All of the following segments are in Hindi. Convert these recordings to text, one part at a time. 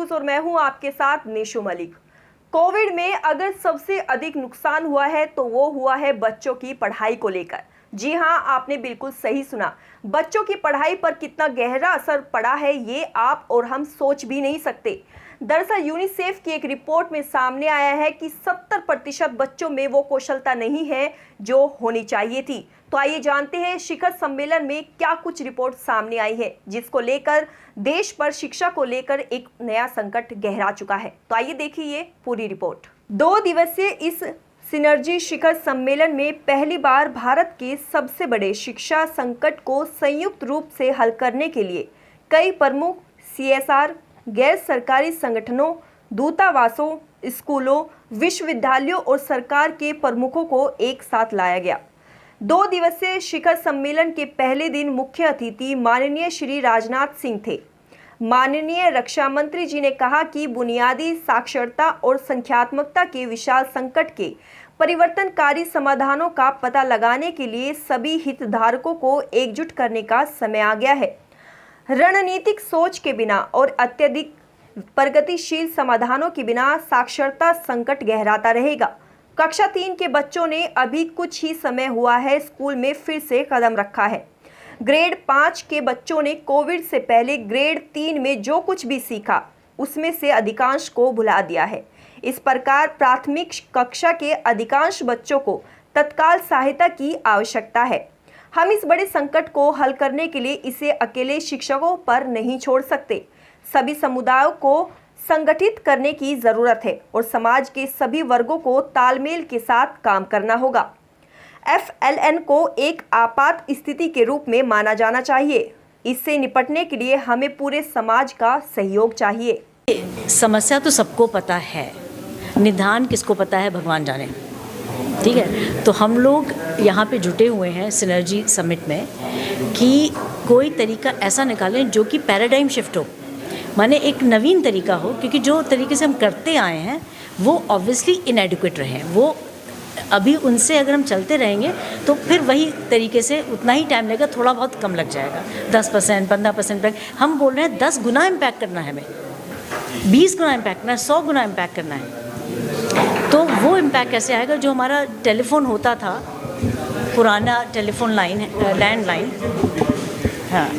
न्यूज और मैं हूं आपके साथ निशु मलिक। कोविड में अगर सबसे अधिक नुकसान हुआ है तो वो हुआ है बच्चों की पढ़ाई को लेकर। जी हां, आपने बिल्कुल सही सुना। बच्चों की पढ़ाई पर कितना गहरा असर पड़ा है ये आप और हम सोच भी नहीं सकते। दरअसल यूनिसेफ की एक रिपोर्ट में सामने आया है कि 70% बच्चों में वो कौशलता नहीं है जो होनी चाहिए थी। तो आइए जानते हैं शिखर सम्मेलन में क्या कुछ रिपोर्ट सामने आई है जिसको लेकर देश पर शिक्षा को लेकर एक नया संकट गहरा चुका है। तो आइए देखिए ये पूरी रिपोर्ट। 2 दिवसीय इस सिनर्जी शिखर सम्मेलन में पहली बार भारत के सबसे बड़े शिक्षा संकट को संयुक्त रूप से हल करने के लिए कई प्रमुख CSR, गैर सरकारी संगठनों, दूतावासों, स्कूलों, विश्वविद्यालयों और सरकार के प्रमुखों को एक साथ लाया गया। 2 दिवसीय शिखर सम्मेलन के पहले दिन मुख्य अतिथि माननीय श्री राजनाथ सिंह थे। माननीय रक्षा मंत्री जी ने कहा कि बुनियादी साक्षरता और संख्यात्मकता के विशाल संकट के परिवर्तनकारी समाधानों का पता लगाने के लिए सभी हितधारकों को एकजुट करने का समय आ गया है। रणनीतिक सोच के बिना और अत्यधिक प्रगतिशील समाधानों के बिना साक्षरता संकट गहराता रहेगा। कक्षा 3 के बच्चों ने अभी कुछ ही समय हुआ है स्कूल में फिर से कदम रखा है। ग्रेड 5 के बच्चों ने कोविड से पहले ग्रेड 3 में जो कुछ भी सीखा उसमें से अधिकांश को भुला दिया है। इस प्रकार प्राथमिक कक्षा के अधिकांश बच्चों को तत्काल सहायता की आवश्यकता है। हम इस बड़े संकट को हल करने के लिए इसे अकेले शिक्षकों पर नहीं छोड़ सकते। सभी समुदायों को संगठित करने की जरूरत है और समाज के सभी वर्गों को तालमेल के साथ काम करना होगा। FLN को एक आपात स्थिति के रूप में माना जाना चाहिए। इससे निपटने के लिए हमें पूरे समाज का सहयोग चाहिए। समस्या तो सबको पता है, निदान किसको पता है भगवान जाने। ठीक है, तो हम लोग यहाँ पे जुटे हुए हैं सिनर्जी समिट में कि कोई तरीका ऐसा निकालें जो कि पैराडाइम शिफ्ट हो, माने एक नवीन तरीका हो, क्योंकि जो तरीके से हम करते आए हैं वो ऑब्वियसली इनएडिक्वेट रहे हैं। वो अभी उनसे अगर हम चलते रहेंगे तो फिर वही तरीके से उतना ही टाइम लगेगा, थोड़ा बहुत कम लग जाएगा। 10%, 15% हम बोल रहे हैं 10 गुना इम्पैक्ट करना है, हमें 20 गुना इम्पैक्ट करना है, 100 गुना इम्पैक्ट करना है। तो वो इम्पैक्ट कैसे आएगा? जो हमारा टेलीफोन होता था, पुराना टेलीफोन लाइन, लैंडलाइन, हाँ,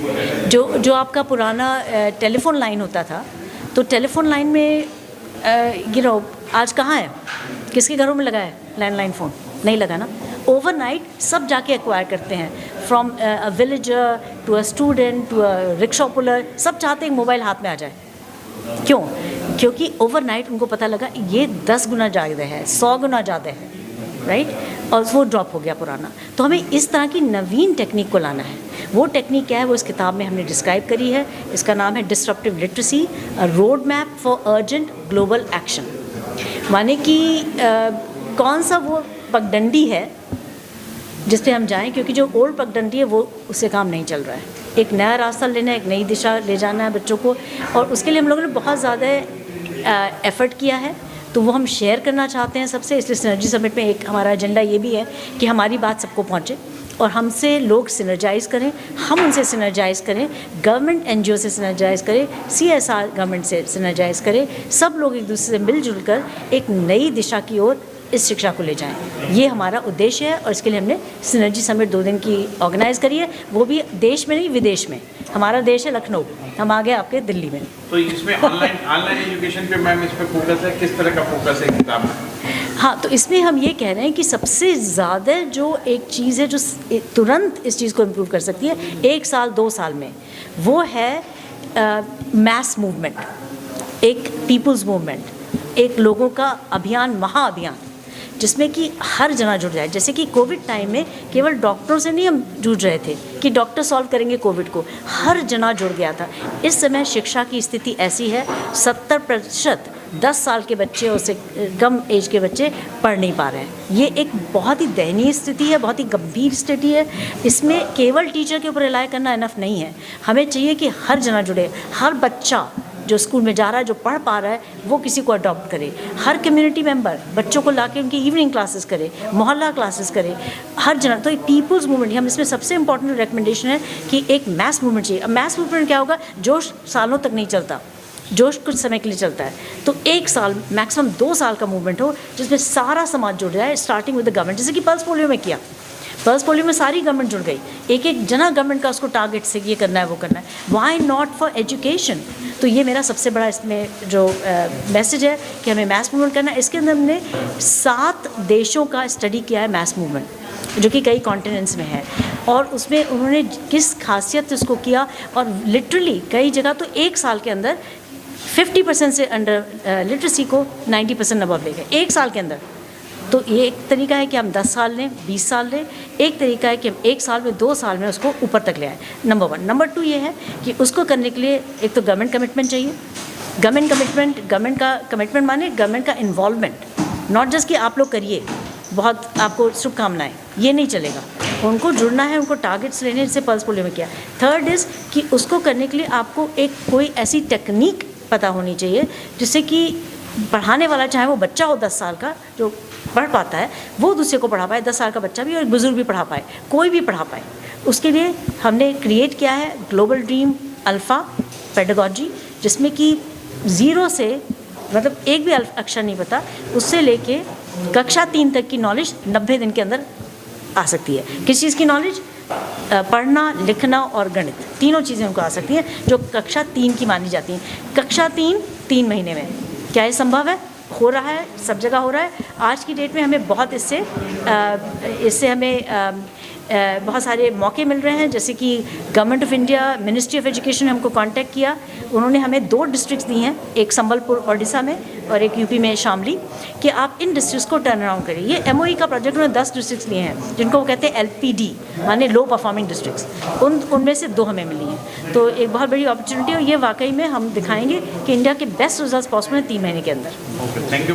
जो आपका पुराना टेलीफोन लाइन होता था, तो टेलीफोन लाइन में आज कहाँ है, किसके घरों में लगा है लैंडलाइन फ़ोन? नहीं लगा ना। ओवरनाइट सब जाके एक्वायर करते हैं, from a villager to a student to a rickshaw puller, सब चाहते हैं मोबाइल हाथ में आ जाए। क्यों? क्योंकि ओवरनाइट उनको पता लगा ये 10 गुना ज़्यादा है, 100 गुना ज़्यादा है, राइट? और वो ड्रॉप हो गया पुराना। तो हमें इस तरह की नवीन टेक्निक को लाना है। वो टेक्निक क्या है, वो इस किताब में हमने डिस्क्राइब करी है। इसका नाम है disruptive literacy, a road map for urgent global action. माने कि कौन सा वो पगडंडी है जिस पे हम जाएं, क्योंकि जो ओल्ड पगडंडी है वो उससे काम नहीं चल रहा है। एक नया रास्ता लेना है, एक नई दिशा ले जाना है बच्चों को, और उसके लिए हम लोगों ने बहुत ज़्यादा एफ़र्ट किया है। तो वो हम शेयर करना चाहते हैं सबसे। इसलिए सिनर्जी समिट में एक हमारा एजेंडा ये भी है कि हमारी बात सबको पहुँचे और हमसे लोग सिनर्जाइज़ करें, हम उनसे सिनर्जाइज़ करें, गवर्नमेंट NGO से सिनर्जाइज़ करें, CSR गवर्नमेंट से सिनर्जाइज़ करें, सब लोग एक दूसरे से मिलजुल कर एक नई दिशा की ओर इस शिक्षा को ले जाएं। ये हमारा उद्देश्य है और इसके लिए हमने सिनर्जी समिट 2 दिन की ऑर्गेनाइज़ करी है, वो भी देश में नहीं विदेश में। हमारा देश है लखनऊ, हम आ गए आपके दिल्ली में। तो इसमें ऑनलाइन एजुकेशन पे मैम इस पे फोकस है, किस तरह का फोकस है किताब में? हाँ, तो इसमें हम ये कह रहे हैं कि सबसे ज़्यादा जो एक चीज़ है जो तुरंत इस चीज़ को इम्प्रूव कर सकती है 1 साल 2 साल में, वो है मैस मूवमेंट, एक पीपल्स मूवमेंट, एक लोगों का अभियान, महाअभियान, जिसमें कि हर जना जुड़ जाए। जैसे कि कोविड टाइम में केवल डॉक्टरों से नहीं हम जूझ रहे थे कि डॉक्टर सॉल्व करेंगे कोविड को, हर जना जुड़ गया था। इस समय शिक्षा की स्थिति ऐसी है 70% 10 साल के बच्चे और उससे कम एज के बच्चे पढ़ नहीं पा रहे हैं। ये एक बहुत ही दयनीय स्थिति है, बहुत ही गंभीर स्थिति है। इसमें केवल टीचर के ऊपर रिलाई करना इनफ नहीं है। हमें चाहिए कि हर जना जुड़े, हर बच्चा जो स्कूल में जा रहा है, जो पढ़ पा रहा है, वो किसी को अडॉप्ट करे। हर कम्युनिटी मेंबर बच्चों को लाके उनकी इवनिंग क्लासेस करे, मोहल्ला क्लासेस करे, हर जना। तो एक पीपल्स मूवमेंट, हम इसमें सबसे इंपॉर्टेंट रिकमेंडेशन है कि एक मैस मूवमेंट चाहिए। अब मैस मूवमेंट क्या होगा? जो सालों तक नहीं चलता, जोश कुछ समय के लिए चलता है, तो 1 साल मैक्सिमम 2 साल का मूवमेंट हो जिसमें सारा समाज जुड़ जाए, स्टार्टिंग विद द गवर्नमेंट, जैसे कि पल्स पोलियो में किया। पल्स पोलियो में सारी गवर्नमेंट जुड़ गई, एक एक जना गवर्नमेंट का उसको टारगेट से ये करना है वो करना है। Why not for education? तो ये मेरा सबसे बड़ा इसमें जो मैसेज है कि हमें मैस मूवमेंट करना है। इसके अंदर हमने 7 देशों का स्टडी किया है मैस मूवमेंट, जो कि कई कॉन्टिनेंट्स में है, और उसमें उन्होंने किस खासियत से उसको किया, और लिटरली कई जगह तो 1 साल के अंदर 50% से अंडर लिटरेसी को 90% अबव ले गए 1 साल के अंदर। तो ये एक तरीका है कि हम 10 साल लें, 20 साल लें, एक तरीका है कि हम 1 साल में 2 साल में उसको ऊपर तक ले आए, नंबर 1। नंबर 2 ये है कि उसको करने के लिए एक तो गवर्नमेंट कमिटमेंट चाहिए। गवर्नमेंट का कमिटमेंट माने गवर्नमेंट का इन्वॉल्वमेंट, नॉट जस्ट कि आप लोग करिए, बहुत आपको शुभकामनाएं, ये नहीं चलेगा। उनको जुड़ना है, उनको टारगेट्स लेने, जैसे पल्स पोलियो में किया। थर्ड इज़ कि उसको करने के लिए आपको एक कोई ऐसी टेक्निक पता होनी चाहिए जिससे कि पढ़ाने वाला, चाहे वो बच्चा हो 10 साल का जो पढ़ पाता है, वो दूसरे को पढ़ा पाए, 10 साल का बच्चा भी और एक बुज़ुर्ग भी पढ़ा पाए, कोई भी पढ़ा पाए। उसके लिए हमने क्रिएट किया है ग्लोबल ड्रीम अल्फ़ा पेडागॉजी, जिसमें कि 0 से मतलब एक भी अक्षर नहीं पता, उससे लेके कक्षा 3 तक की नॉलेज 90 दिन के अंदर आ सकती है। किस चीज़ की नॉलेज? पढ़ना, लिखना और गणित, तीनों चीज़ें उनको आ सकती हैं जो कक्षा 3 की मानी जाती हैं। कक्षा 3 महीने में, क्या ये संभव है? हो रहा है, सब जगह हो रहा है। आज की डेट में हमें बहुत इससे हमें बहुत सारे मौके मिल रहे हैं, जैसे कि government of India, ministry of education ने हमको कांटेक्ट किया, उन्होंने हमें 2 डिस्ट्रिक्ट्स दी हैं, एक संबलपुर ओडिशा में और एक यूपी में शामली, कि आप इन डिस्ट्रिक्ट्स को टर्न अराउंड करिए। ये MOE का प्रोजेक्ट उन्होंने 10 डिस्ट्रिक्ट्स लिए हैं, जिनको वो कहते हैं LPD, माने लो परफॉर्मिंग डिस्ट्रिक्ट्स। उनमें से 2 हमें मिली हैं, तो एक बहुत बड़ी अपॉर्चुनिटी है। ये वाकई में हम दिखाएंगे कि इंडिया के बेस्ट रिजल्ट पॉसिबल हैं 3 महीने के अंदर। Okay, thank you.